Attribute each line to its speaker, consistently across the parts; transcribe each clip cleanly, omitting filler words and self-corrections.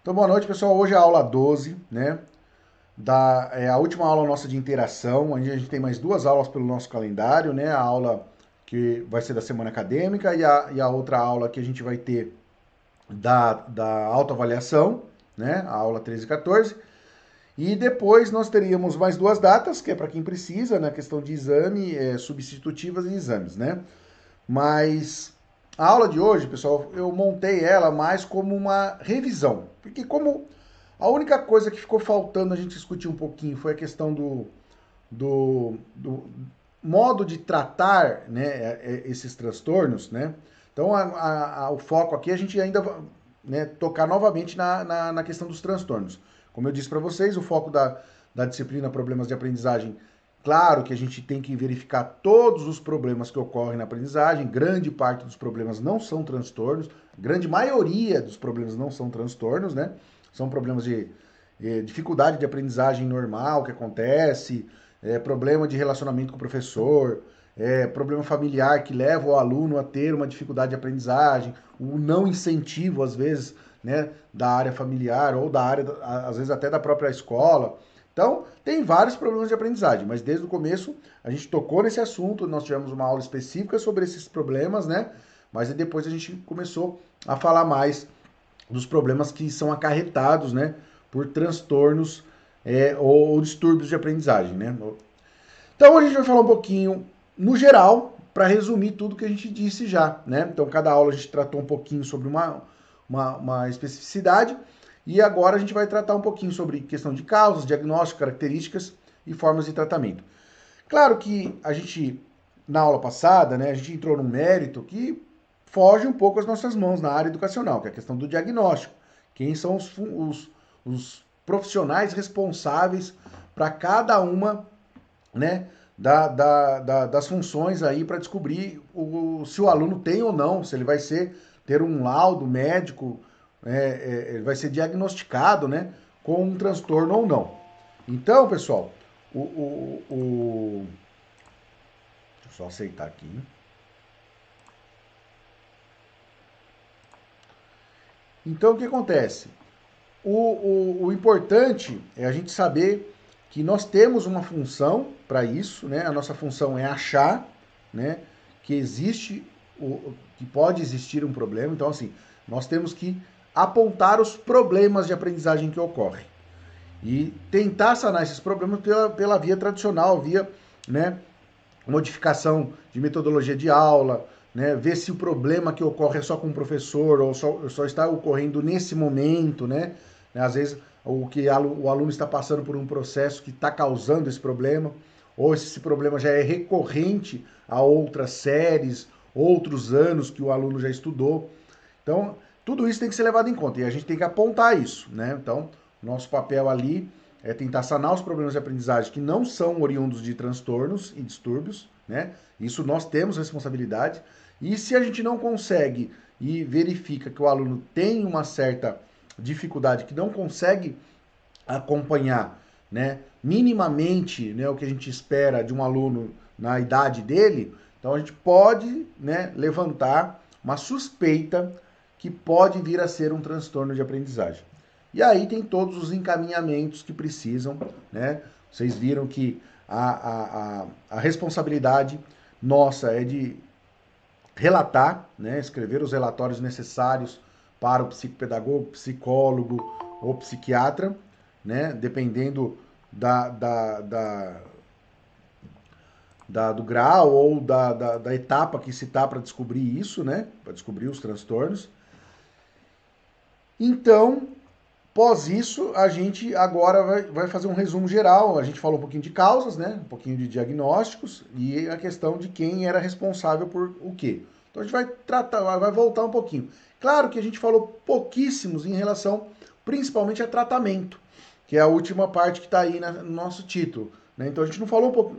Speaker 1: Então, boa noite, pessoal. Hoje é a aula 12, né? É a última aula nossa de interação. Onde a gente tem mais duas aulas pelo nosso calendário, né? A aula que vai ser da semana acadêmica e a outra aula que a gente vai ter da autoavaliação, né? A aula 13 e 14. E depois nós teríamos mais duas datas, que é para quem precisa, na questão de exame, substitutivas e exames, né? Mas a aula de hoje, pessoal, eu montei ela mais como uma revisão. Porque como a única coisa que ficou faltando a gente discutir um pouquinho foi a questão do modo de tratar, né, esses transtornos, né? Então, o foco aqui a gente ainda vai, né, tocar novamente na questão dos transtornos. Como eu disse para vocês, o foco da disciplina Problemas de Aprendizagem, claro que a gente tem que verificar todos os problemas que ocorrem na aprendizagem, grande parte dos problemas não são transtornos, grande maioria dos problemas não são transtornos, né? São problemas de dificuldade de aprendizagem normal que acontece, problema de relacionamento com o professor, problema familiar que leva o aluno a ter uma dificuldade de aprendizagem, o não incentivo, às vezes, né, da área familiar ou da área, às vezes até da própria escola. Então, tem vários problemas de aprendizagem, mas desde o começo a gente tocou nesse assunto, nós tivemos uma aula específica sobre esses problemas, né? Mas depois a gente começou a falar mais dos problemas que são acarretados, né, por transtornos ou distúrbios de aprendizagem, né? Então hoje a gente vai falar um pouquinho no geral, para resumir tudo que a gente disse já, né? Então cada aula a gente tratou um pouquinho sobre uma especificidade e agora a gente vai tratar um pouquinho sobre questão de causas, diagnóstico, características e formas de tratamento. Claro que a gente, na aula passada, né, a gente entrou num mérito que foge um pouco às nossas mãos na área educacional, que é a questão do diagnóstico. Quem são os profissionais responsáveis para cada uma, né, das funções aí para descobrir se o aluno tem ou não, se ele vai ter um laudo médico, ele vai ser diagnosticado, né, com um transtorno ou não. Então, pessoal, deixa eu só aceitar aqui. Então, o que acontece? O importante é a gente saber que nós temos uma função para isso, né? A nossa função é achar, né, que existe, que pode existir um problema. Então, assim, nós temos que apontar os problemas de aprendizagem que ocorrem e tentar sanar esses problemas pela via tradicional, via, né, modificação de metodologia de aula, né, ver se o problema que ocorre é só com o professor ou só está ocorrendo nesse momento, né? Às vezes o aluno está passando por um processo que está causando esse problema, ou se esse problema já é recorrente a outras séries, outros anos que o aluno já estudou. Então, tudo isso tem que ser levado em conta e a gente tem que apontar isso, né? Então, nosso papel ali é tentar sanar os problemas de aprendizagem que não são oriundos de transtornos e distúrbios, né? Isso nós temos responsabilidade. E se a gente não consegue e verifica que o aluno tem uma certa dificuldade, que não consegue acompanhar, né, minimamente, né, o que a gente espera de um aluno na idade dele, então a gente pode, né, levantar uma suspeita que pode vir a ser um transtorno de aprendizagem. E aí tem todos os encaminhamentos que precisam, né? Vocês viram que a responsabilidade nossa é de relatar, né, escrever os relatórios necessários para o psicopedagogo, psicólogo ou psiquiatra, né, dependendo do grau ou da etapa que se está para descobrir isso, né, para descobrir os transtornos. Então, pós isso, a gente agora vai fazer um resumo geral. A gente falou um pouquinho de causas, né? Um pouquinho de diagnósticos e a questão de quem era responsável por o quê. Então a gente vai tratar, vai voltar um pouquinho. Claro que a gente falou pouquíssimos em relação, principalmente a tratamento, que é a última parte que está aí no nosso título, né? Então a gente não falou um pouco,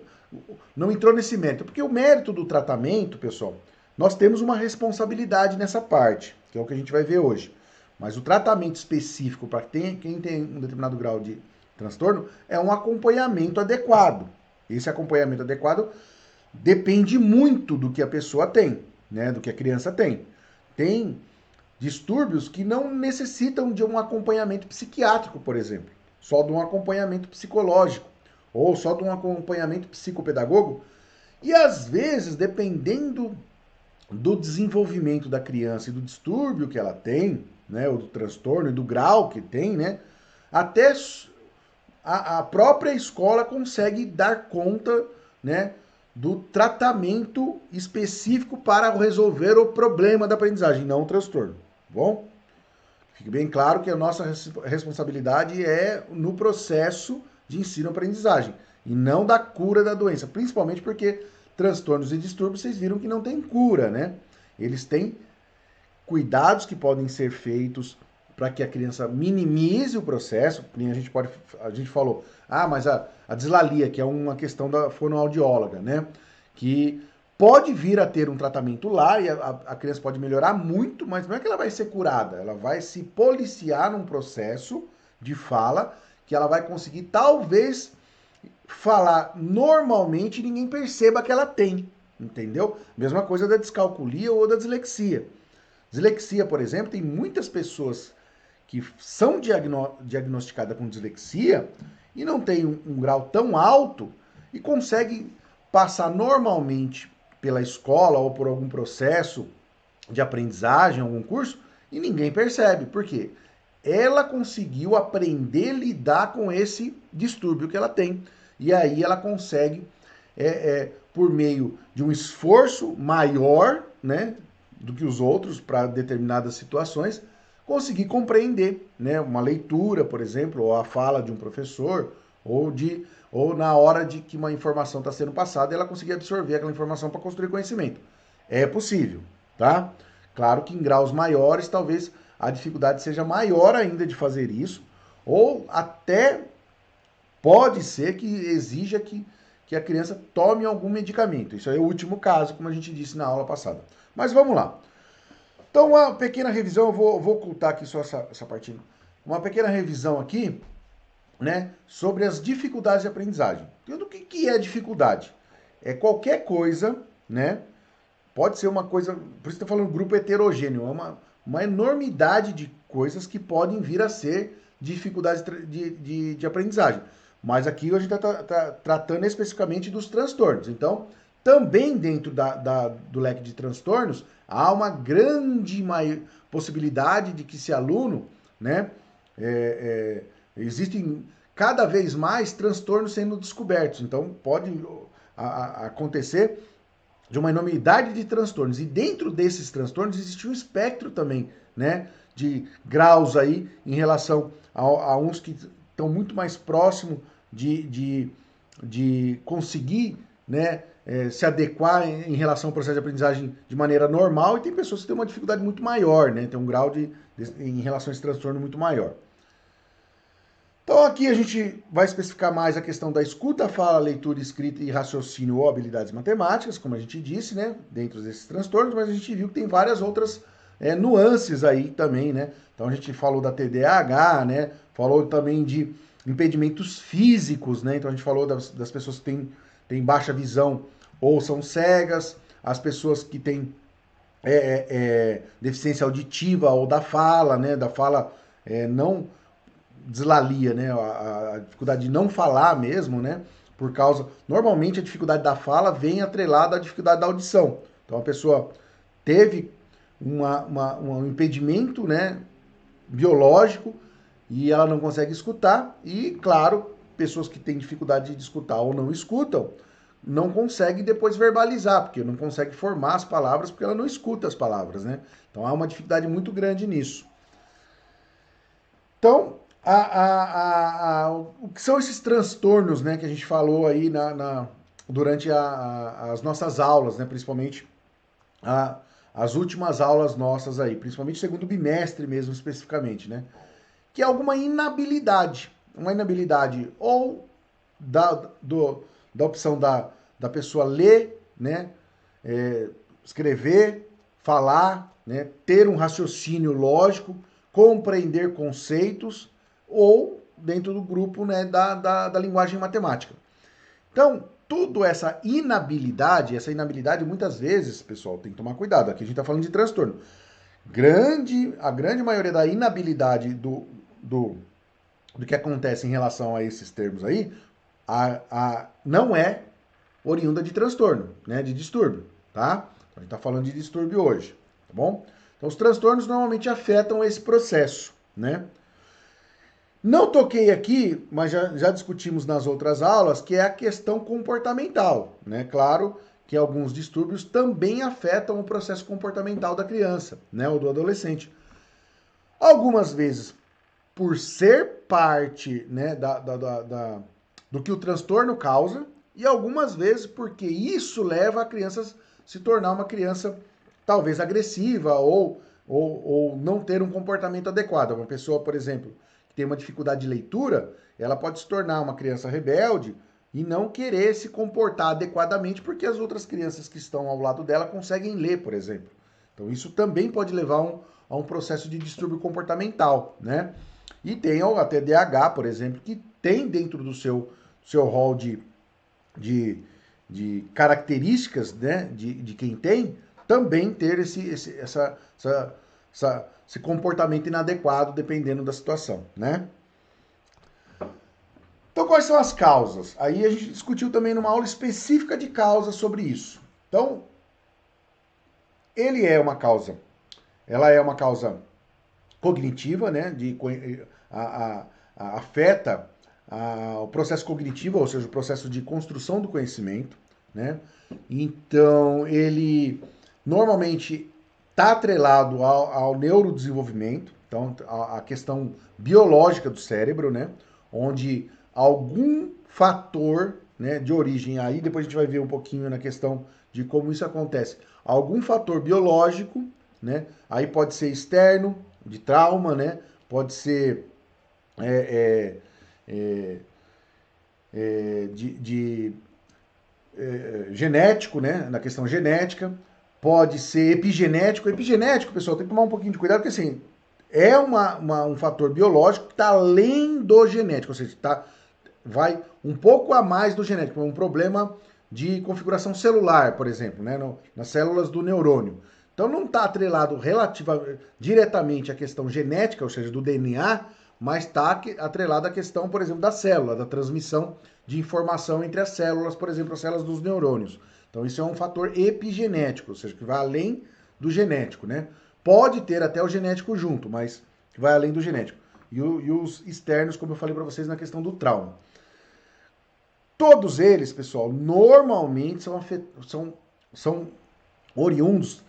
Speaker 1: não entrou nesse mérito, porque o mérito do tratamento, pessoal, nós temos uma responsabilidade nessa parte, que é o que a gente vai ver hoje. Mas o tratamento específico para quem tem um determinado grau de transtorno é um acompanhamento adequado. Esse acompanhamento adequado depende muito do que a pessoa tem, né? Do que a criança tem. Tem distúrbios que não necessitam de um acompanhamento psiquiátrico, por exemplo, só de um acompanhamento psicológico ou só de um acompanhamento psicopedagogo. E às vezes, dependendo do desenvolvimento da criança e do distúrbio que ela tem, né, ou do transtorno e do grau que tem, né, até a própria escola consegue dar conta, né, do tratamento específico para resolver o problema da aprendizagem, não o transtorno. Bom? Fique bem claro que a nossa responsabilidade é no processo de ensino-aprendizagem e não da cura da doença, principalmente porque transtornos e distúrbios vocês viram que não tem cura, né? Eles têm cuidados que podem ser feitos para que a criança minimize o processo. A gente falou, mas a dislalia, que é uma questão da fonoaudióloga, né? Que pode vir a ter um tratamento lá e a criança pode melhorar muito, mas não é que ela vai ser curada, ela vai se policiar num processo de fala que ela vai conseguir talvez falar normalmente e ninguém perceba que ela tem, entendeu? Mesma coisa da descalculia ou da dislexia. Dislexia, por exemplo, tem muitas pessoas que são diagnosticadas com dislexia e não tem um grau tão alto e conseguem passar normalmente pela escola ou por algum processo de aprendizagem, algum curso, e ninguém percebe. Por quê? Ela conseguiu aprender a lidar com esse distúrbio que ela tem. E aí ela consegue, por meio de um esforço maior, né, do que os outros para determinadas situações, conseguir compreender, né, uma leitura, por exemplo, ou a fala de um professor, ou na hora de que uma informação está sendo passada, ela conseguir absorver aquela informação para construir conhecimento. É possível, tá? Claro que em graus maiores, talvez a dificuldade seja maior ainda de fazer isso, ou até pode ser que exija que a criança tome algum medicamento. Isso aí é o último caso, como a gente disse na aula passada. Mas vamos lá. Então, uma pequena revisão, eu vou ocultar aqui só essa partinha. Uma pequena revisão aqui, né, sobre as dificuldades de aprendizagem. Então, o que é dificuldade? É qualquer coisa, né? Pode ser uma coisa, por isso que eu tô falando grupo heterogêneo, é uma enormidade de coisas que podem vir a ser dificuldades de aprendizagem. Mas aqui a gente está tratando especificamente dos transtornos. Então, também dentro do leque de transtornos, há uma grande possibilidade de que esse aluno, né, existem cada vez mais transtornos sendo descobertos. Então, pode acontecer de uma enormidade de transtornos. E dentro desses transtornos existe um espectro também, né, de graus aí em relação a uns que estão muito mais próximos de conseguir, né, se adequar em relação ao processo de aprendizagem de maneira normal, e tem pessoas que têm uma dificuldade muito maior, né, tem um grau em relação a esse transtorno muito maior. Então aqui a gente vai especificar mais a questão da escuta, fala, leitura, escrita e raciocínio ou habilidades matemáticas, como a gente disse, né, dentro desses transtornos, mas a gente viu que tem várias outras nuances aí também, né? Então a gente falou da TDAH, né? Falou também de impedimentos físicos, né? Então a gente falou das pessoas que têm baixa visão ou são cegas, as pessoas que têm deficiência auditiva ou da fala, né? Da fala não dislalia, né? A dificuldade de não falar mesmo, né? Por causa. Normalmente a dificuldade da fala vem atrelada à dificuldade da audição. Então a pessoa teve um impedimento, né, biológico e ela não consegue escutar. E, claro, pessoas que têm dificuldade de escutar ou não escutam, não conseguem depois verbalizar, porque não consegue formar as palavras, porque ela não escuta as palavras, né? Então há uma dificuldade muito grande nisso. Então, o que são esses transtornos, né, que a gente falou aí durante as nossas aulas, né, principalmente as últimas aulas nossas aí, principalmente segundo bimestre mesmo, especificamente, né? Que é alguma inabilidade. Uma inabilidade ou da opção da pessoa ler, né? Escrever, falar, né? Ter um raciocínio lógico, compreender conceitos, ou dentro do grupo, né, da linguagem matemática. Então, tudo essa inabilidade muitas vezes, pessoal, tem que tomar cuidado. Aqui a gente está falando de transtorno. A grande maioria da inabilidade do que acontece em relação a esses termos aí, não é oriunda de transtorno, né, de distúrbio, tá? A gente tá falando de distúrbio hoje, tá bom? Então, os transtornos normalmente afetam esse processo, né? Não toquei aqui, mas já discutimos nas outras aulas, que é a questão comportamental, né? Claro que alguns distúrbios também afetam o processo comportamental da criança, né, ou do adolescente. Algumas vezes, por ser parte, né, do que o transtorno causa, e algumas vezes porque isso leva a criança se tornar uma criança talvez agressiva ou não ter um comportamento adequado. Uma pessoa, por exemplo, que tem uma dificuldade de leitura, ela pode se tornar uma criança rebelde e não querer se comportar adequadamente porque as outras crianças que estão ao lado dela conseguem ler, por exemplo. Então isso também pode levar a um processo de distúrbio comportamental, né? E tem a TDAH, por exemplo, que tem dentro do seu rol de características, né, de quem tem, também ter esse comportamento inadequado dependendo da situação, né? Então, quais são as causas? Aí a gente discutiu também numa aula específica de causas sobre isso. Então, ela é uma causa cognitiva, né, afeta o processo cognitivo, ou seja, o processo de construção do conhecimento, né? Então, ele normalmente está atrelado ao neurodesenvolvimento, então, a questão biológica do cérebro, né? Onde algum fator, né, de origem, aí depois a gente vai ver um pouquinho na questão de como isso acontece. Algum fator biológico, né? Aí pode ser externo, de trauma, né? Pode ser é, é, genético, né? Na questão genética, pode ser epigenético. Epigenético, pessoal, tem que tomar um pouquinho de cuidado, porque assim, é um fator biológico que está além do genético, ou seja, vai um pouco a mais do genético, é um problema de configuração celular, por exemplo, né? Nas células do neurônio. Então não está atrelado diretamente à questão genética, ou seja, do DNA, mas está atrelado à questão, por exemplo, da célula, da transmissão de informação entre as células, por exemplo, as células dos neurônios. Então isso é um fator epigenético, ou seja, que vai além do genético, né? Pode ter até o genético junto, mas vai além do genético. E os externos, como eu falei para vocês, na questão do trauma. Todos eles, pessoal, normalmente são oriundos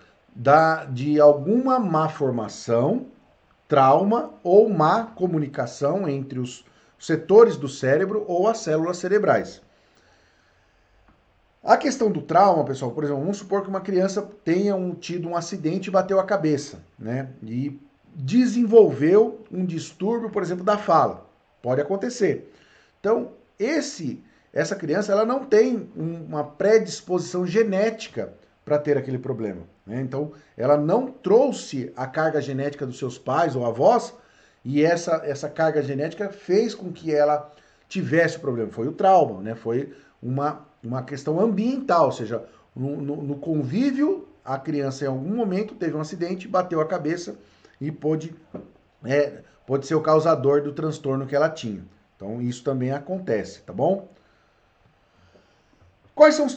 Speaker 1: de alguma má formação, trauma ou má comunicação entre os setores do cérebro ou as células cerebrais. A questão do trauma, pessoal, por exemplo, vamos supor que uma criança tenha tido um acidente e bateu a cabeça, né? E desenvolveu um distúrbio, por exemplo, da fala. Pode acontecer. Então, essa criança ela não tem uma predisposição genética para ter aquele problema, né? Então, ela não trouxe a carga genética dos seus pais ou avós e essa carga genética fez com que ela tivesse o problema. Foi o trauma, né? Foi uma questão ambiental, ou seja, no convívio, a criança em algum momento teve um acidente, bateu a cabeça e pôde ser o causador do transtorno que ela tinha. Então, isso também acontece, tá bom? Quais são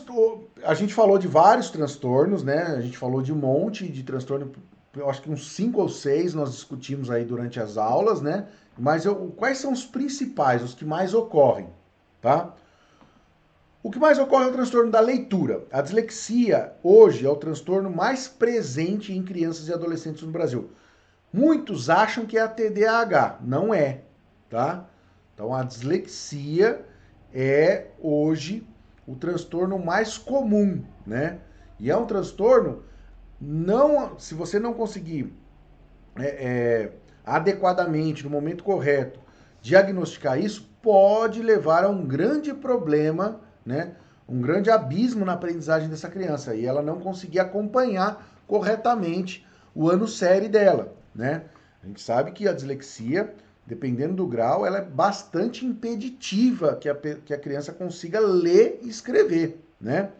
Speaker 1: a gente falou de vários transtornos, né? A gente falou de um monte de transtorno, eu acho que uns 5 ou 6 nós discutimos aí durante as aulas, né? Mas quais são os principais, os que mais ocorrem, tá? O que mais ocorre é o transtorno da leitura. A dislexia hoje é o transtorno mais presente em crianças e adolescentes no Brasil. Muitos acham que é a TDAH, não é, tá? Então a dislexia é hoje o transtorno mais comum, né? E é um transtorno se você não conseguir adequadamente, no momento correto, diagnosticar isso, pode levar a um grande problema, né? Um grande abismo na aprendizagem dessa criança e ela não conseguir acompanhar corretamente o ano série dela, né? A gente sabe que a dislexia, dependendo do grau, ela é bastante impeditiva que a criança consiga ler e escrever, né?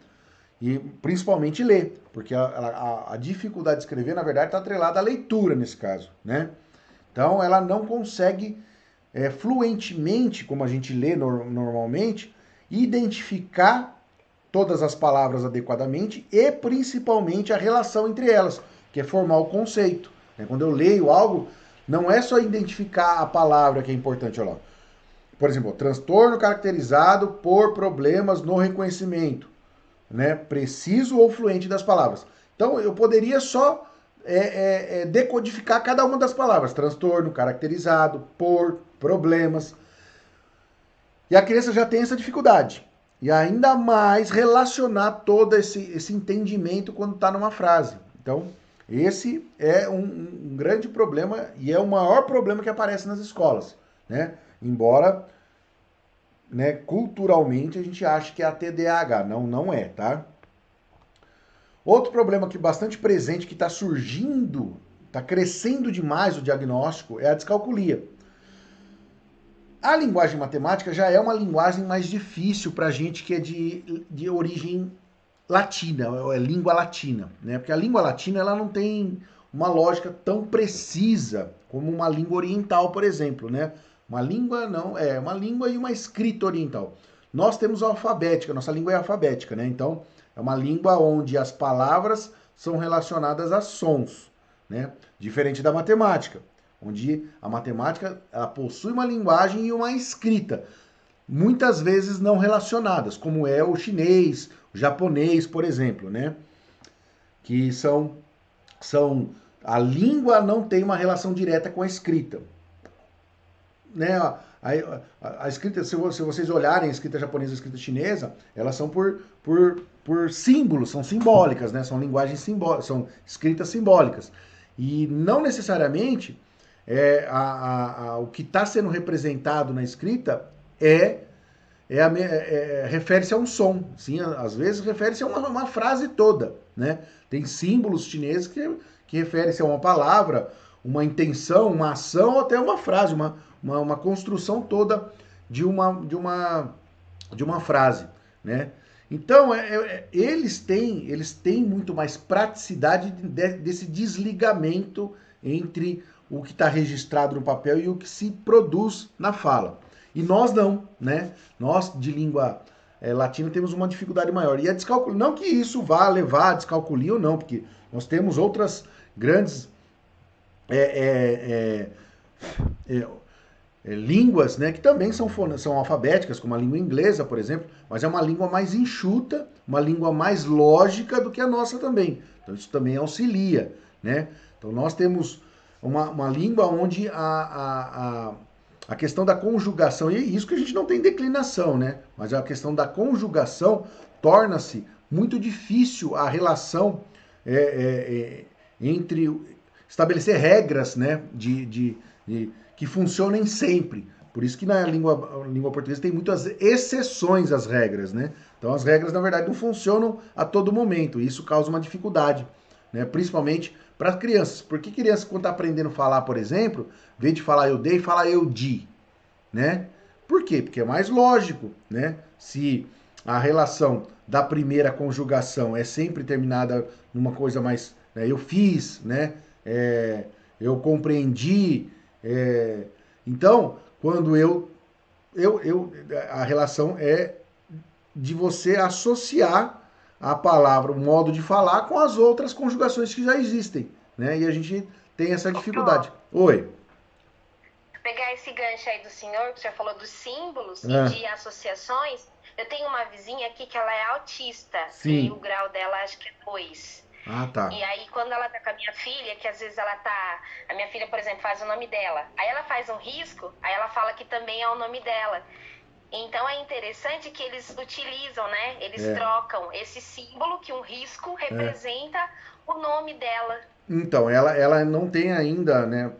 Speaker 1: E principalmente ler, porque a dificuldade de escrever, na verdade, está atrelada à leitura nesse caso, né? Então ela não consegue fluentemente, como a gente lê normalmente, identificar todas as palavras adequadamente e principalmente a relação entre elas, que é formar o conceito. Quando eu leio algo, não é só identificar a palavra que é importante, olha lá. Por exemplo, transtorno caracterizado por problemas no reconhecimento, né? Preciso ou fluente das palavras. Então eu poderia só decodificar cada uma das palavras. Transtorno caracterizado por problemas. E a criança já tem essa dificuldade. E ainda mais relacionar todo esse entendimento quando está numa frase. Então, esse é um grande problema e é o maior problema que aparece nas escolas, né? Embora, né, culturalmente a gente ache que é a TDAH. Não, não é, tá? Outro problema que bastante presente, que está surgindo, está crescendo demais o diagnóstico, é a descalculia. A linguagem matemática já é uma linguagem mais difícil para a gente que é de origem latina, é língua latina, né? Porque a língua latina ela não tem uma lógica tão precisa como uma língua oriental, por exemplo, né? Uma língua não, uma língua e uma escrita oriental. Nós temos a alfabética, nossa língua é alfabética, né? Então, é uma língua onde as palavras são relacionadas a sons, né? Diferente da matemática, onde a matemática ela possui uma linguagem e uma escrita, muitas vezes não relacionadas, como é o chinês, o japonês, por exemplo, né? Que são a língua não tem uma relação direta com a escrita, né? A escrita, se vocês olharem a escrita japonesa e a escrita chinesa, elas são por símbolos, são simbólicas, né? São linguagens simbólicas, são escritas simbólicas. E não necessariamente o que está sendo representado na escrita refere-se a um som. Sim, às vezes refere-se a uma frase toda, né? Tem símbolos chineses que referem-se a uma palavra, uma intenção, uma ação ou até uma frase, uma construção toda de uma frase, né? Então, eles têm muito mais praticidade desse desligamento entre o que está registrado no papel e o que se produz na fala. E nós não, né? Nós, de língua latina, temos uma dificuldade maior. E a descalculia, não que isso vá levar a descalculia ou não, porque nós temos outras grandes línguas, né, que também são alfabéticas, como a língua inglesa, por exemplo, mas é uma língua mais enxuta, uma língua mais lógica do que a nossa também. Então isso também auxilia, né? Então nós temos uma língua onde a questão da conjugação, e isso que a gente não tem declinação, né? Mas a questão da conjugação torna-se muito difícil a relação entre estabelecer regras, né, que funcionem sempre. Por isso que na língua portuguesa tem muitas exceções às regras, né? Então as regras, na verdade, não funcionam a todo momento. E isso causa uma dificuldade, né? Principalmente para crianças. Porque criança, quando está aprendendo a falar, por exemplo, em vez de falar eu dei, fala eu di, né? Por quê? Porque é mais lógico, né? Se a relação da primeira conjugação é sempre terminada numa coisa mais, né, eu fiz, né? Eu compreendi. Então, quando a relação é de você associar a palavra, o modo de falar, com as outras conjugações que já existem, né? E a gente tem essa dificuldade. Oi.
Speaker 2: Pegar esse gancho aí do senhor, que já falou dos símbolos e de associações, eu tenho uma vizinha aqui que ela é autista.
Speaker 1: Sim.
Speaker 2: E o grau dela acho que é 2.
Speaker 1: Ah, tá.
Speaker 2: E aí, quando ela tá com a minha filha, que às vezes ela tá... A minha filha, por exemplo, faz o nome dela. Aí ela faz um risco, aí ela fala que também é o nome dela. Então é interessante que eles utilizam, né? Eles trocam esse símbolo, que um risco representa o nome dela.
Speaker 1: Então, ela não tem ainda, né?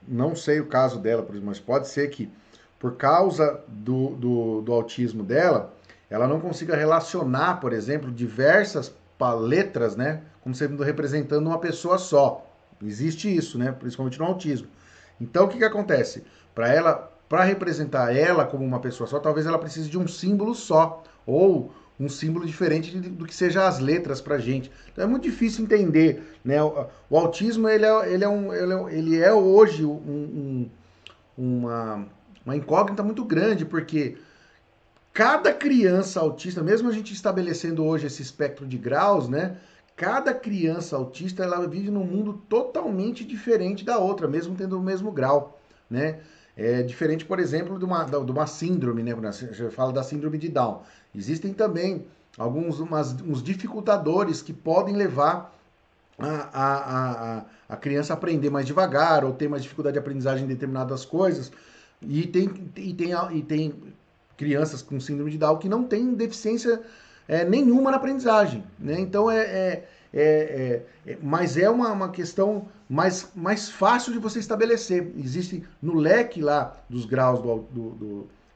Speaker 1: Não sei o caso dela, mas pode ser que por causa do autismo dela, ela não consiga relacionar, por exemplo, diversas letras, né? Como sendo representando uma pessoa só. Existe isso, né? Principalmente no autismo. Então, o que acontece? Para representar ela como uma pessoa só, talvez ela precise de um símbolo só. Ou um símbolo diferente do que seja as letras para gente. Então é muito difícil entender, né? O autismo ele é hoje uma incógnita muito grande, porque cada criança autista, mesmo a gente estabelecendo hoje esse espectro de graus, né? Cada criança autista ela vive num mundo totalmente diferente da outra, mesmo tendo o mesmo grau, né? É diferente, por exemplo, de uma síndrome, né? Você fala da síndrome de Down. Existem também uns dificultadores que podem levar a criança a aprender mais devagar ou ter mais dificuldade de aprendizagem em determinadas coisas. E tem crianças com síndrome de Down que não têm deficiência nenhuma na aprendizagem, né? Então mas é uma questão mais fácil de você estabelecer. Existe no leque lá dos graus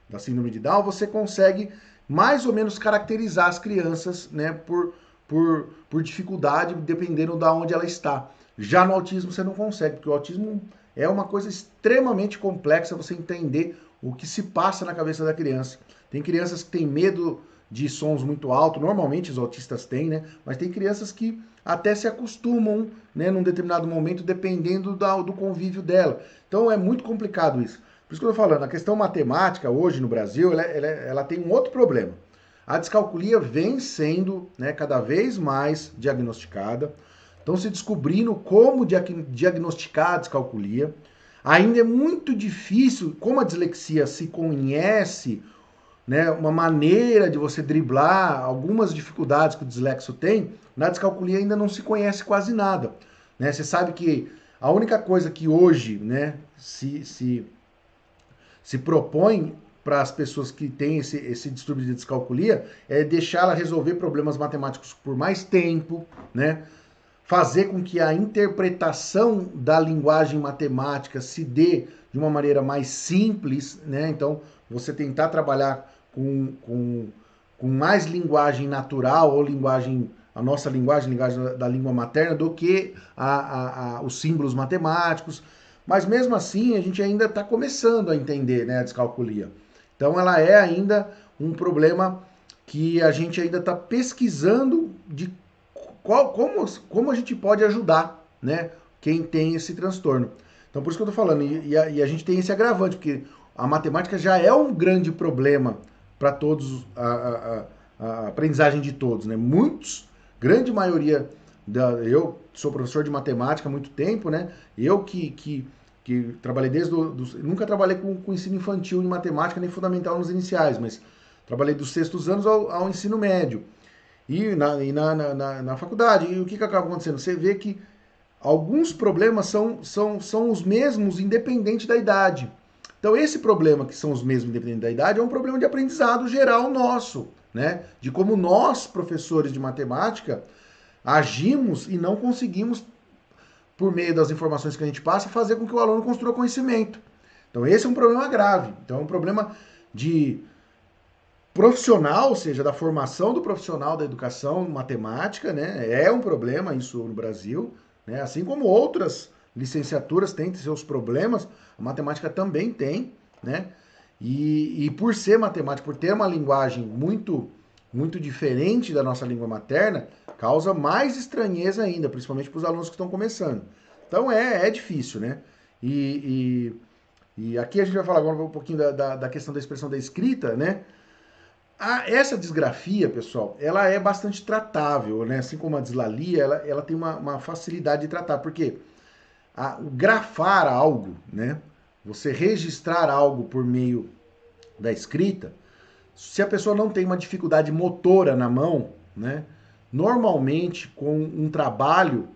Speaker 1: da síndrome de Down, você consegue mais ou menos caracterizar as crianças, né, por dificuldade, dependendo de onde ela está. Já no autismo você não consegue, porque o autismo é uma coisa extremamente complexa você entender o que se passa na cabeça da criança. Tem crianças que têm medo de sons muito altos, normalmente os autistas têm, né? Mas tem crianças que até se acostumam, né, num determinado momento, dependendo do convívio dela. Então é muito complicado isso. Por isso que eu estou falando, a questão matemática hoje no Brasil, ela tem um outro problema. A descalculia vem sendo, né, cada vez mais diagnosticada. Estão se descobrindo como diagnosticar a descalculia. Ainda é muito difícil, como a dislexia se conhece, né, uma maneira de você driblar algumas dificuldades que o dislexo tem, na descalculia ainda não se conhece quase nada. Né? Você sabe que a única coisa que hoje, né, se propõe para as pessoas que têm esse distúrbio de descalculia é deixá-la resolver problemas matemáticos por mais tempo, né? Fazer com que a interpretação da linguagem matemática se dê de uma maneira mais simples, né? Então, você tentar trabalhar com mais linguagem natural ou a nossa linguagem da língua materna, do que os símbolos matemáticos. Mas mesmo assim, a gente ainda está começando a entender, né, a descalculia. Então, ela é ainda um problema que a gente ainda está pesquisando de como a gente pode ajudar, né, quem tem esse transtorno. Então, por isso que eu estou falando, e a gente tem esse agravante, porque a matemática já é um grande problema para todos, a aprendizagem de todos, né? Grande maioria, eu sou professor de matemática há muito tempo, né? Eu que trabalhei nunca trabalhei com ensino infantil em matemática, nem fundamental nos iniciais, mas trabalhei dos sextos anos ao ensino médio. E na faculdade. E o que acaba acontecendo? Você vê que alguns problemas são os mesmos, independente da idade. Então, esse problema, que são os mesmos, independente da idade, é um problema de aprendizado geral nosso, né? De como nós, professores de matemática, agimos e não conseguimos, por meio das informações que a gente passa, fazer com que o aluno construa conhecimento. Então, esse é um problema grave. Então, é um problema de profissional, ou seja, da formação do profissional da educação matemática, né? É um problema isso no Brasil, né? Assim como outras licenciaturas têm seus problemas, a matemática também tem, né? E por ser matemática, por ter uma linguagem muito diferente da nossa língua materna, causa mais estranheza ainda, principalmente para os alunos que estão começando. Então é difícil, né? E aqui a gente vai falar agora um pouquinho da questão da expressão da escrita, né? Essa disgrafia, pessoal, ela é bastante tratável, né? Assim como a dislalia, ela tem uma facilidade de tratar, porque o grafar algo, né? Você registrar algo por meio da escrita, se a pessoa não tem uma dificuldade motora na mão, né? Normalmente, com um trabalho,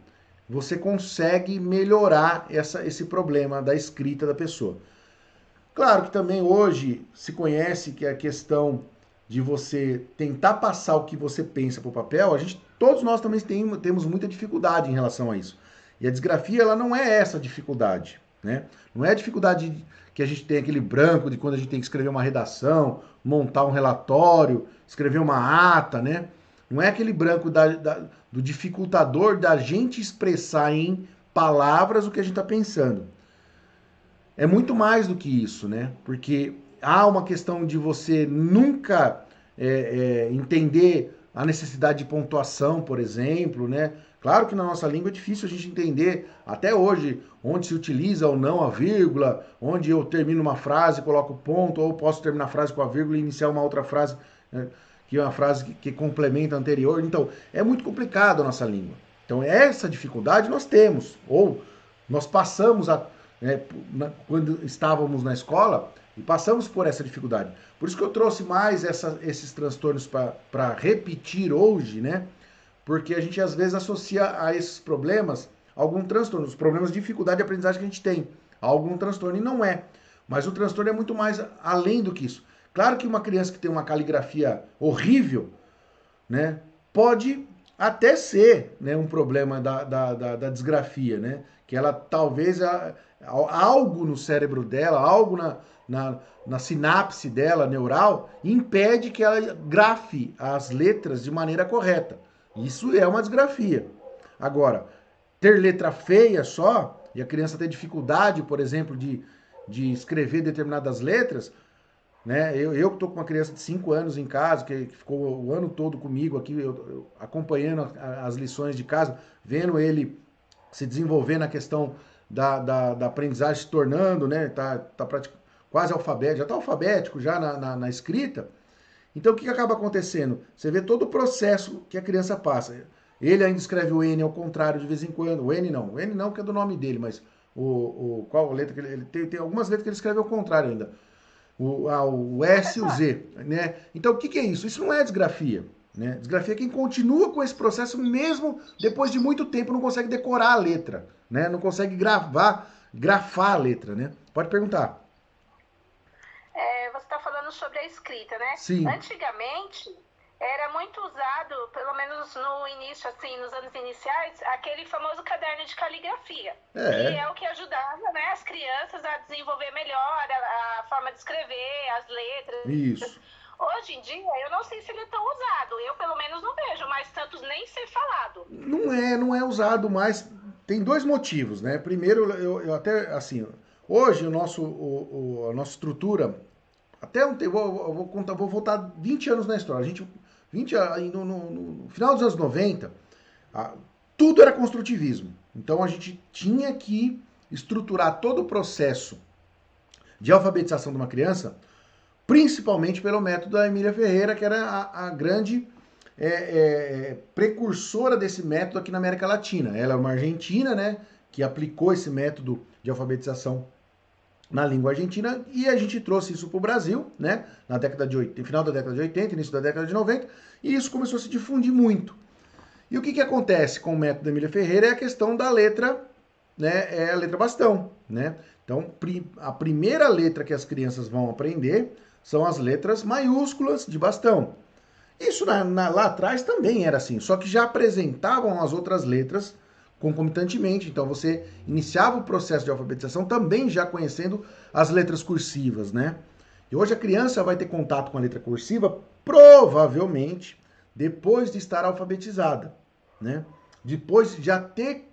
Speaker 1: você consegue melhorar esse problema da escrita da pessoa. Claro que também hoje se conhece que a questão de você tentar passar o que você pensa para o papel, todos nós também temos muita dificuldade em relação a isso. E a disgrafia, ela não é essa dificuldade, né? Não é a dificuldade que a gente tem aquele branco de quando a gente tem que escrever uma redação, montar um relatório, escrever uma ata, né? Não é aquele branco do dificultador da gente expressar em palavras o que a gente está pensando. É muito mais do que isso, né? Porque há uma questão de você nunca entender a necessidade de pontuação, por exemplo, né? Claro que na nossa língua é difícil a gente entender, até hoje, onde se utiliza ou não a vírgula, onde eu termino uma frase, coloco ponto, ou posso terminar a frase com a vírgula e iniciar uma outra frase, né, que é uma frase que complementa a anterior. Então, é muito complicado a nossa língua. Então, essa dificuldade nós temos, ou nós passamos, quando estávamos na escola, e passamos por essa dificuldade. Por isso que eu trouxe mais esses transtornos para repetir hoje, né? Porque a gente às vezes associa a esses problemas algum transtorno, os problemas de dificuldade de aprendizagem que a gente tem, a algum transtorno, e não é. Mas o transtorno é muito mais além do que isso. Claro que uma criança que tem uma caligrafia horrível, né, pode até ser, né, um problema da disgrafia, né? Que ela talvez algo no cérebro dela, algo na sinapse dela neural, impede que ela grafe as letras de maneira correta. Isso é uma disgrafia. Agora, ter letra feia só, e a criança ter dificuldade, por exemplo, de escrever determinadas letras, né? Eu que estou com uma criança de 5 anos em casa, que ficou o ano todo comigo aqui, eu acompanhando as lições de casa, vendo ele se desenvolver na questão da aprendizagem, se tornando, né? Quase alfabético, já está alfabético já na escrita. Então, o que acaba acontecendo? Você vê todo o processo que a criança passa. Ele ainda escreve o N ao contrário de vez em quando. O N não, que é do nome dele, mas qual letra que ele tem algumas letras que ele escreve ao contrário ainda. O S e o Z, né? Então, o que é isso? Isso não é disgrafia, né? Disgrafia é quem continua com esse processo mesmo depois de muito tempo não consegue decorar a letra, né? Não consegue grafar a letra, né? Pode perguntar.
Speaker 2: Você está falando sobre a escrita, né?
Speaker 1: Sim.
Speaker 2: Antigamente era muito usado, pelo menos no início, assim, nos anos iniciais, aquele famoso caderno de caligrafia, que é o que ajudava, né, as crianças a desenvolver melhor a forma de escrever, as letras.
Speaker 1: Isso.
Speaker 2: Hoje em dia, eu não sei se ele é tão usado. Eu, pelo menos, não vejo mais tantos nem ser falado.
Speaker 1: Não é usado mais. Tem dois motivos, né? Primeiro, eu até, assim, hoje a nossa estrutura, até um tempo, vou voltar 20 anos na história. No final dos anos 90, tudo era construtivismo. Então a gente tinha que estruturar todo o processo de alfabetização de uma criança, principalmente pelo método da Emília Ferreira, que era a grande precursora desse método aqui na América Latina. Ela é uma argentina, né, que aplicou esse método de alfabetização na língua argentina, e a gente trouxe isso para o Brasil, né, final da década de 80, início da década de 90, e isso começou a se difundir muito. E o que acontece com o método da Emília Ferreira é a questão da letra, né, é a letra bastão, né? Então, a primeira letra que as crianças vão aprender são as letras maiúsculas de bastão. Isso lá atrás também era assim, só que já apresentavam as outras letras concomitantemente. Então você iniciava o processo de alfabetização também já conhecendo as letras cursivas, né? E hoje a criança vai ter contato com a letra cursiva provavelmente depois de estar alfabetizada, né? Depois de já ter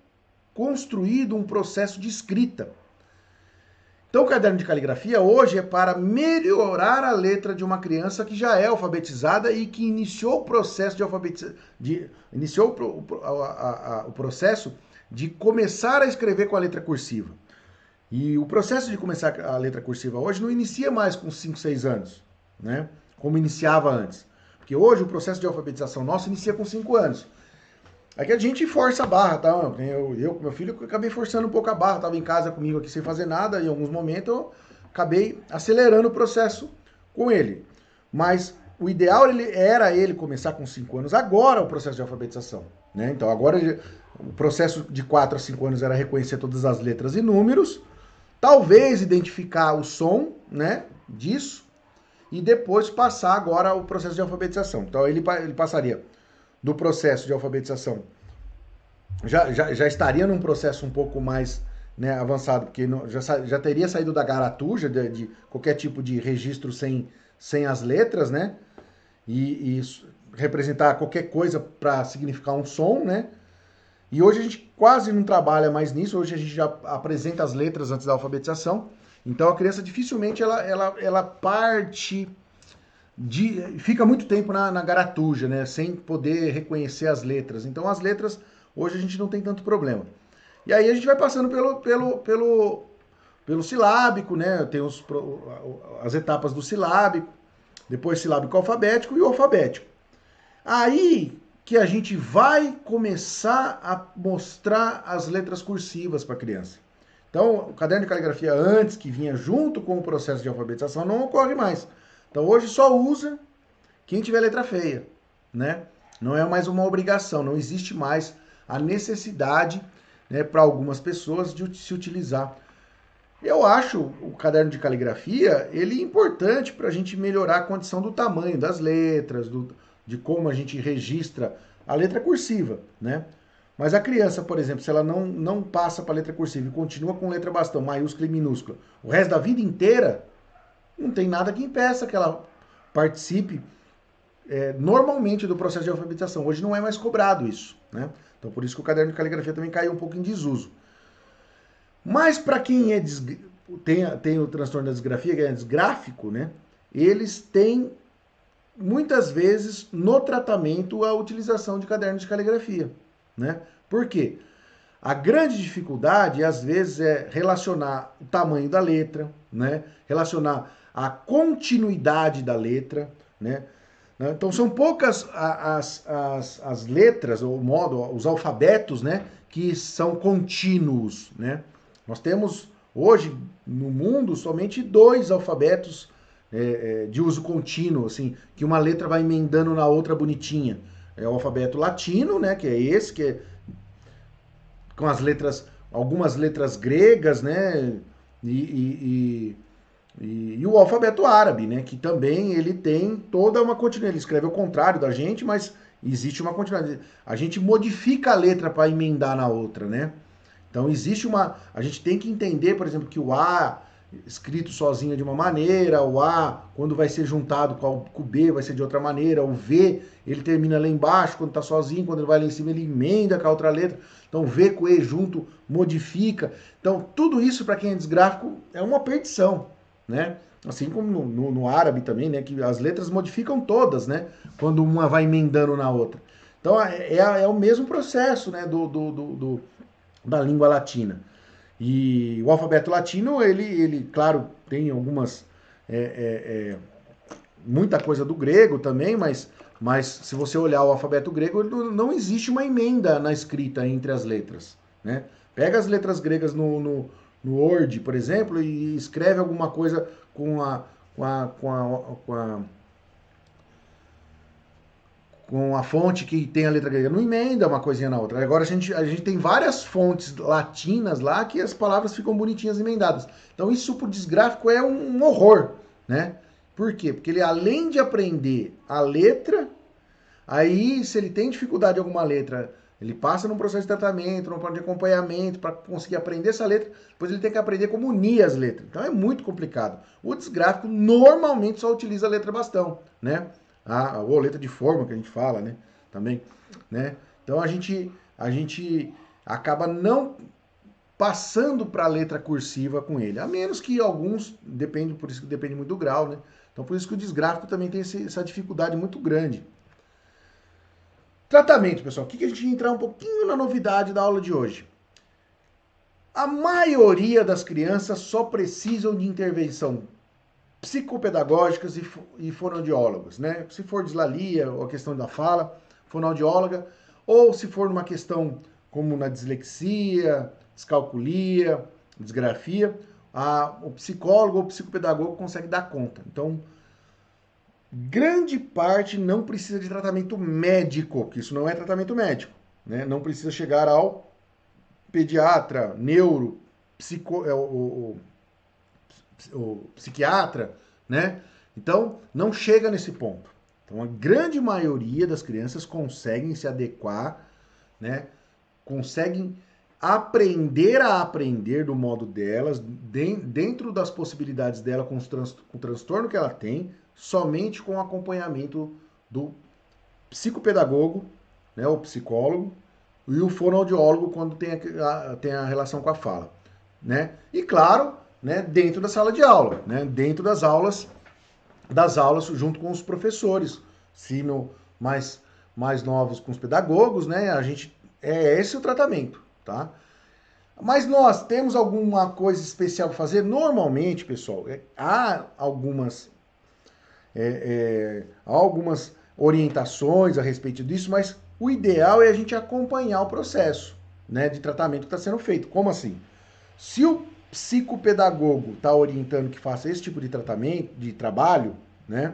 Speaker 1: construído um processo de escrita. Então, o caderno de caligrafia hoje é para melhorar a letra de uma criança que já é alfabetizada e que iniciou o processo de alfabetização, iniciou o processo de começar a escrever com a letra cursiva. E o processo de começar a letra cursiva hoje não inicia mais com 5, 6 anos, né? Como iniciava antes. Porque hoje o processo de alfabetização nosso inicia com 5 anos. Aqui a gente força a barra, tá? Eu com meu filho, acabei forçando um pouco a barra. Tava em casa comigo aqui sem fazer nada. E em alguns momentos eu acabei acelerando o processo com ele. Mas o ideal era ele começar com 5 anos. Agora o processo de alfabetização, né? Então agora o processo de 4 a 5 anos era reconhecer todas as letras e números. Talvez identificar o som, né? Disso. E depois passar agora o processo de alfabetização. Então ele passaria do processo de alfabetização, já estaria num processo um pouco mais, né, avançado, porque já teria saído da garatuja de qualquer tipo de registro sem as letras, né, e representar qualquer coisa para significar um som, né, e hoje a gente quase não trabalha mais nisso. Hoje a gente já apresenta as letras antes da alfabetização, então a criança dificilmente ela parte fica muito tempo na garatuja, né? Sem poder reconhecer as letras. Então as letras, hoje a gente não tem tanto problema. E aí a gente vai passando pelo silábico, né? Tem as etapas do silábico, depois silábico alfabético e o alfabético. Aí que a gente vai começar a mostrar as letras cursivas para a criança. Então, o caderno de caligrafia antes, que vinha junto com o processo de alfabetização, não ocorre mais. Então, hoje só usa quem tiver letra feia, né? Não é mais uma obrigação, não existe mais a necessidade, né, para algumas pessoas de se utilizar. Eu acho o caderno de caligrafia, ele é importante para a gente melhorar a condição do tamanho das letras, de como a gente registra a letra cursiva, né? Mas a criança, por exemplo, se ela não passa para a letra cursiva e continua com letra bastão, maiúscula e minúscula, o resto da vida inteira, não tem nada que impeça que ela participe normalmente do processo de alfabetização. Hoje não é mais cobrado isso, né? Então por isso que o caderno de caligrafia também caiu um pouco em desuso. Mas para quem tem o transtorno da disgrafia, que é disgráfico, né? Eles têm muitas vezes no tratamento a utilização de cadernos de caligrafia, né? Por quê? A grande dificuldade, às vezes, é relacionar o tamanho da letra, né? Relacionar a continuidade da letra, né? Então, são poucas as letras, ou modo, os alfabetos, né? Que são contínuos, né? Nós temos, hoje, no mundo, somente 2 alfabetos de uso contínuo, assim, que uma letra vai emendando na outra bonitinha. É o alfabeto latino, né? Que é esse, que é com as letras, algumas letras gregas, né? E o alfabeto árabe, né? Que também ele tem toda uma continuidade. Ele escreve ao contrário da gente, mas existe uma continuidade. A gente modifica a letra para emendar na outra, né? Então existe uma. A gente tem que entender, por exemplo, que o A escrito sozinho é de uma maneira, o A, quando vai ser juntado com o B, vai ser de outra maneira, o V, ele termina lá embaixo, quando está sozinho, quando ele vai lá em cima, ele emenda com a outra letra. Então V com E junto modifica. Então tudo isso, para quem é disgráfico, é uma perdição, né? Assim como no árabe também, né? Que as letras modificam todas, né? Quando uma vai emendando na outra. Então é o mesmo processo, né? Da língua latina. E o alfabeto latino, ele claro, tem algumas. Muita coisa do grego também, mas se você olhar o alfabeto grego, não existe uma emenda na escrita entre as letras, né? Pega as letras gregas no Word, por exemplo, e escreve alguma coisa com a fonte que tem a letra grega. Não emenda uma coisinha na outra. Agora a gente tem várias fontes latinas lá que as palavras ficam bonitinhas emendadas. Então isso pro disgráfico é um horror, né? Por quê? Porque ele, além de aprender a letra, aí se ele tem dificuldade em alguma letra, ele passa num processo de tratamento, num plano de acompanhamento para conseguir aprender essa letra, depois ele tem que aprender como unir as letras. Então é muito complicado. O disgráfico normalmente só utiliza a letra bastão, né? Ou letra de forma que a gente fala, né? Também, né? Então a gente acaba não passando para a letra cursiva com ele, a menos que alguns depende, por isso que depende muito do grau, né? Então por isso que o disgráfico também tem essa dificuldade muito grande. Tratamento, pessoal. O que a gente entrar um pouquinho na novidade da aula de hoje? A maioria das crianças só precisam de intervenção psicopedagógicas e fonoaudiólogas, né? Se for dislalia ou a questão da fala, fonoaudióloga, ou se for numa questão como na dislexia, descalculia, disgrafia, o psicólogo ou o psicopedagogo consegue dar conta. Então, grande parte não precisa de tratamento médico, que isso não é tratamento médico, né? Não precisa chegar ao pediatra, neuro, o psiquiatra, né? Então, não chega nesse ponto. Então, a grande maioria das crianças conseguem se adequar, né? Conseguem aprender a aprender do modo delas, dentro das possibilidades dela, com o transtorno que ela tem, somente com o acompanhamento do psicopedagogo, né? O psicólogo, e o fonoaudiólogo quando tem a relação com a fala, né? E claro, né, dentro da sala de aula, né, dentro das aulas das aulas junto com os professores, ensino mais novos com os pedagogos, né? A gente é esse o tratamento, tá? Mas nós temos alguma coisa especial para fazer? Normalmente, pessoal, há algumas orientações a respeito disso, mas o ideal é a gente acompanhar o processo, né, de tratamento que está sendo feito. Como assim? Se o psicopedagogo está orientando que faça esse tipo de tratamento, de trabalho, né,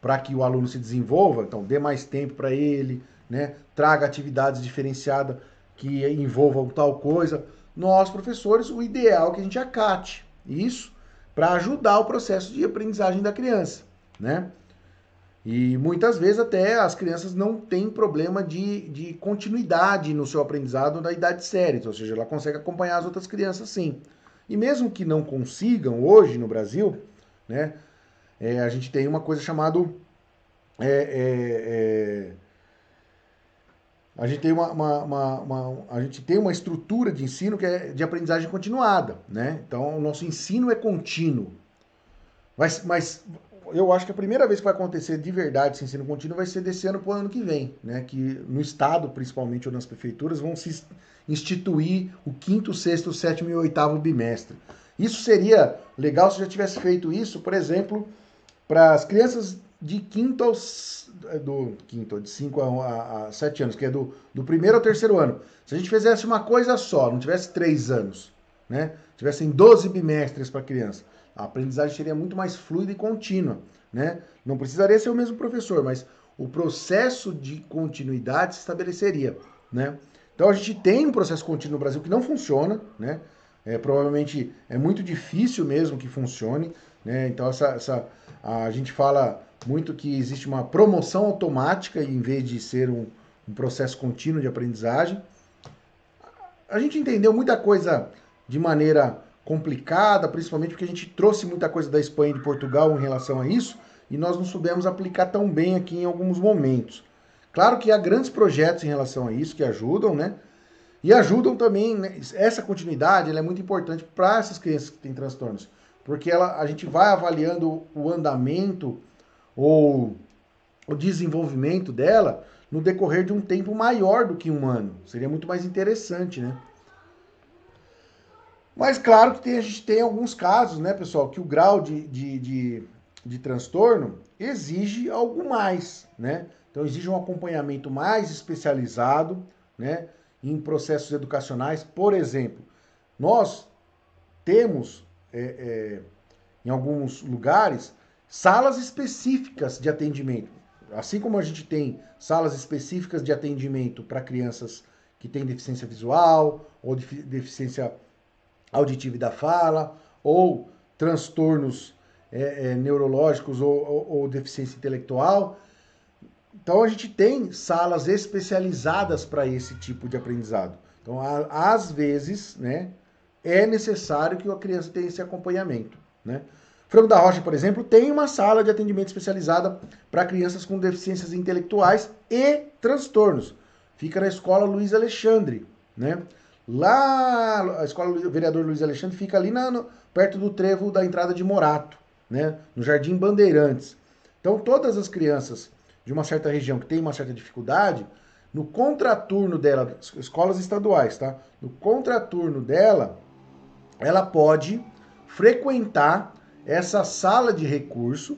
Speaker 1: para que o aluno se desenvolva, então dê mais tempo para ele, né, traga atividades diferenciadas que envolvam tal coisa, nós, professores, o ideal é que a gente acate isso para ajudar o processo de aprendizagem da criança, né? E muitas vezes até as crianças não têm problema de continuidade no seu aprendizado da idade séria, ou seja, ela consegue acompanhar as outras crianças sim. E mesmo que não consigam hoje no Brasil, né, a gente tem uma coisa chamada a gente tem a gente tem uma estrutura de ensino que é de aprendizagem continuada, né? Então, o nosso ensino é contínuo. Mas eu acho que a primeira vez que vai acontecer de verdade esse ensino contínuo vai ser desse ano para o ano que vem, né? Que no estado, principalmente, ou nas prefeituras, vão se instituir o quinto, sexto, sétimo e oitavo bimestre. Isso seria legal se já tivesse feito isso, por exemplo, para as crianças de quinto aos de 5 a 7 anos, que é do primeiro ao terceiro ano. Se a gente fizesse uma coisa só, não tivesse 3 anos, né? Tivessem 12 bimestres para criança, a aprendizagem seria muito mais fluida e contínua, né? Não precisaria ser o mesmo professor, mas o processo de continuidade se estabeleceria, né? Então a gente tem um processo contínuo no Brasil que não funciona, né? Provavelmente é muito difícil mesmo que funcione, né? Então a gente fala muito que existe uma promoção automática em vez de ser um processo contínuo de aprendizagem. A gente entendeu muita coisa de maneira complicada, principalmente porque a gente trouxe muita coisa da Espanha e de Portugal em relação a isso, e nós não soubemos aplicar tão bem aqui em alguns momentos. Claro que há grandes projetos em relação a isso que ajudam, né? E ajudam também, né? Essa continuidade ela é muito importante para essas crianças que têm transtornos, porque a gente vai avaliando o andamento ou o desenvolvimento dela no decorrer de um tempo maior do que um ano. Seria muito mais interessante, né? Mas claro que a gente tem alguns casos, né, pessoal, que o grau de transtorno exige algo mais, né? Então exige um acompanhamento mais especializado, né, em processos educacionais. Por exemplo, nós temos em alguns lugares salas específicas de atendimento. Assim como a gente tem salas específicas de atendimento para crianças que têm deficiência visual ou deficiência auditiva e da fala, ou transtornos neurológicos ou deficiência intelectual. Então a gente tem salas especializadas para esse tipo de aprendizado. Então, às vezes, né, é necessário que a criança tenha esse acompanhamento, né? Franco da Rocha, por exemplo, tem uma sala de atendimento especializada para crianças com deficiências intelectuais e transtornos. Fica na Escola Luiz Alexandre, né? Lá, a Escola Vereador Luiz Alexandre fica ali perto do trevo da entrada de Morato, né? No Jardim Bandeirantes. Então, todas as crianças de uma certa região que tem uma certa dificuldade, no contraturno dela, escolas estaduais, tá? No contraturno dela, ela pode frequentar essa sala de recurso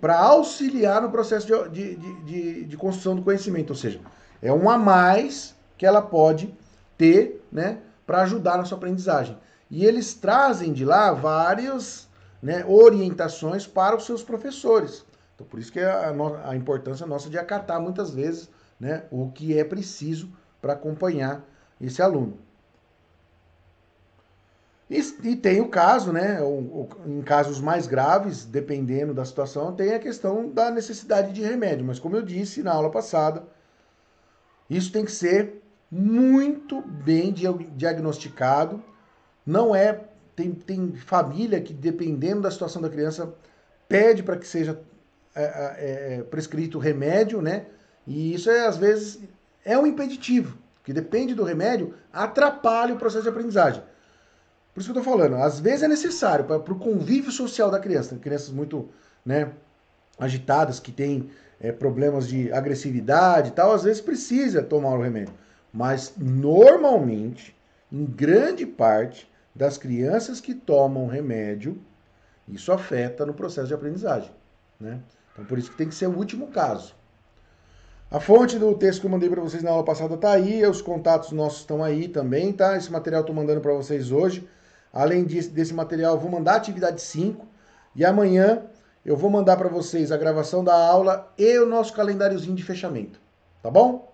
Speaker 1: para auxiliar no processo de construção do conhecimento. Ou seja, é um a mais que ela pode ter, né, para ajudar na sua aprendizagem. E eles trazem de lá várias, né, orientações para os seus professores. Então, por isso que é a importância nossa de acatar muitas vezes, né, o que é preciso para acompanhar esse aluno. E tem o caso, né? Em casos mais graves, dependendo da situação, tem a questão da necessidade de remédio. Mas como eu disse na aula passada, isso tem que ser muito bem diagnosticado. Não é. Tem família que, dependendo da situação da criança, pede para que seja prescrito remédio, né? E isso às vezes é um impeditivo, que depende do remédio, atrapalha o processo de aprendizagem. Por isso que eu tô falando, às vezes é necessário para o convívio social da criança. Tem crianças muito, né, agitadas, que têm problemas de agressividade e tal, às vezes precisa tomar o remédio. Mas normalmente, em grande parte das crianças que tomam remédio, isso afeta no processo de aprendizagem, né? Então por isso que tem que ser o último caso. A fonte do texto que eu mandei para vocês na aula passada tá aí, os contatos nossos estão aí também, tá? Esse material eu tô mandando para vocês hoje. Além desse material, eu vou mandar a atividade 5 e amanhã eu vou mandar para vocês a gravação da aula e o nosso calendáriozinho de fechamento, tá bom?